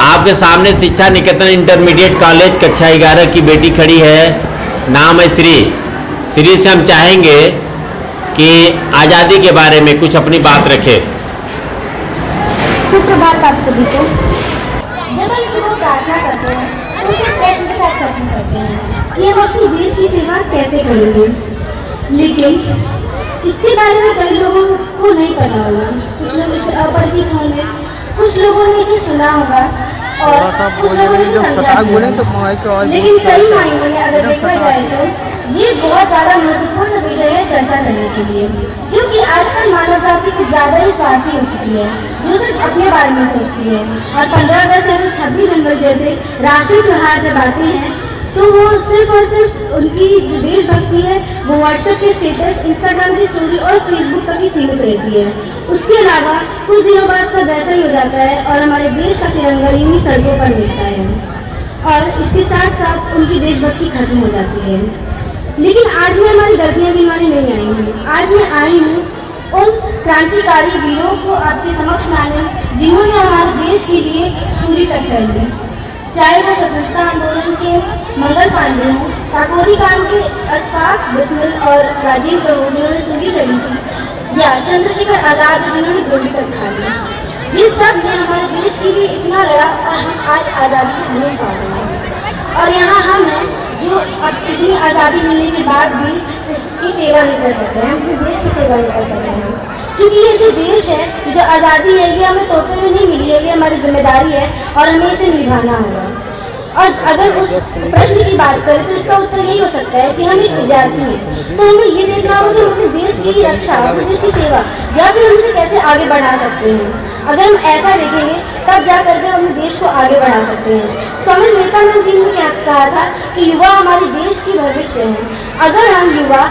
आपके सामने शिक्षा निकेतन इंटरमीडिएट कॉलेज कक्षा 11 की बेटी खड़ी है, नाम है श्री। श्री से हम चाहेंगे कि आज़ादी के बारे में कुछ अपनी बात रखे। सुप्रभात आप सभी को। जब हम सुबह प्रार्थना करते हैं तो उसे प्रश्न के साथ खत्म करते हैं कि हम अपने देश की सेवा कैसे करेंगे, लेकिन इसके बारे में कई लोगों को नहीं पता होगा। कुछ लोग इससे अपरिचित होंगे, कुछ लोगों ने इसे सुना होगा और कुछ लोगों ने इसे समझा होगा। लेकिन सही मायने में अगर देखा जाए तो ये बहुत ज़्यादा महत्वपूर्ण विषय है चर्चा करने के लिए, क्योंकि आजकल मानव जाति कुछ ज़्यादा ही स्वार्थी हो चुकी है, जो सिर्फ अपने बारे में सोचती है। और 15 अगस्त या 26 जनवरी जैसे राष्ट्रीय त्योहार जब आते हैं तो वो सिर्फ और सिर्फ उनकी जो देशभक्ति है वो व्हाट्सएप के स्टेटस, इंस्टाग्राम की स्टोरी और फेसबुक तक ही सीमित रहती है। उसके अलावा कुछ दिनों बाद सब वैसा ही हो जाता है और हमारे देश का तिरंगा यूं ही सड़कों पर मिलता है और इसके साथ साथ उनकी देशभक्ति खत्म हो जाती है। लेकिन आज मैं हमारी गलतियाँ गिनवाने नहीं आई हूँ। आज मैं आई हूँ उन क्रांतिकारी वीरों को आपके समक्ष लाने जिन्होंने हमारे देश के लिए सूली तक चल दी। चाहे वो स्वतंत्रता आंदोलन के मंगल पांडे हों, काकोरी कांड के अशफाक बिस्मिल और राजीव प्रभु जिन्होंने सूली चली थी, या चंद्रशेखर आज़ाद जिन्होंने गोली तक खा ली। ये सब ने हमारे देश के लिए इतना लड़ा और हम आज आज़ादी से घूम पा रहे हैं। और यहाँ हम हैं जो अब इतनी आज़ादी मिलने के बाद भी उसकी सेवा नहीं कर सकते हैं, अपने देश की सेवा नहीं कर सकते हैं, क्योंकि ये जो देश है, जो आज़ादी है, ये हमें तोहफे में नहीं मिली है, ये हमारी जिम्मेदारी है और हमें इसे निभाना होगा। और अगर उस प्रश्न की बात करें तो इसका उत्तर यही हो सकता है कि हम एक विद्यार्थी हैं, तो हमें ये देखना होगा कि अपने देश की रक्षा, अपने देश की सेवा या फिर हम इसे कैसे आगे बढ़ा सकते हैं। अगर हम ऐसा देखेंगे तब जा करके अपने देश को आगे बढ़ा सकते हैं। स्वामी विवेकानंद जी ने क्या कहा था कि युवा हमारे देश की भविष्य है। अगर हम युवा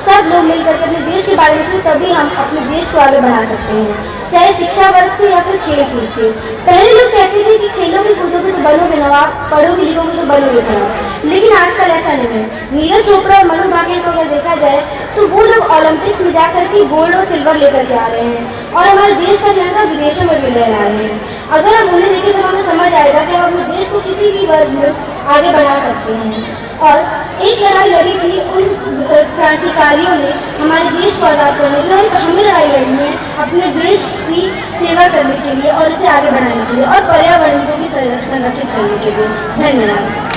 सब लोग मिलकर के अपने देश के बारे में सोचें तभी हम अपने देश को आगे बढ़ा सकते हैं, चाहे शिक्षा वर्ग से या फिर खेल कूद के। पहले लोग कहते थे कि खेलोगे कूदोगे तो बनोगे नवाब, पढ़ोगे लिखोगे तो बनोगे खराब, लेकिन आजकल ऐसा नहीं है। नीरज चोपड़ा और मनु भाटिया को अगर देखा जाए तो वो लोग ओलंपिक्स में जाकर के गोल्ड और सिल्वर लेकर के आ रहे हैं और हमारे देश का तिरंगा विदेशों में भी लहरा रहे हैं। अगर हम उन्हें देखें तो हमें समझ आएगा कि हम अपने देश को किसी भी वर्ग में आगे बढ़ा सकते हैं। और एक लड़ाई लड़ी थी उन क्रांतिकारियों ने हमारे देश को आज़ाद करने के लिए, और हमें लड़ाई लड़नी है अपने देश की सेवा करने के लिए और इसे आगे बढ़ाने के लिए और पर्यावरण को भी संरक्षित करने के लिए। धन्यवाद।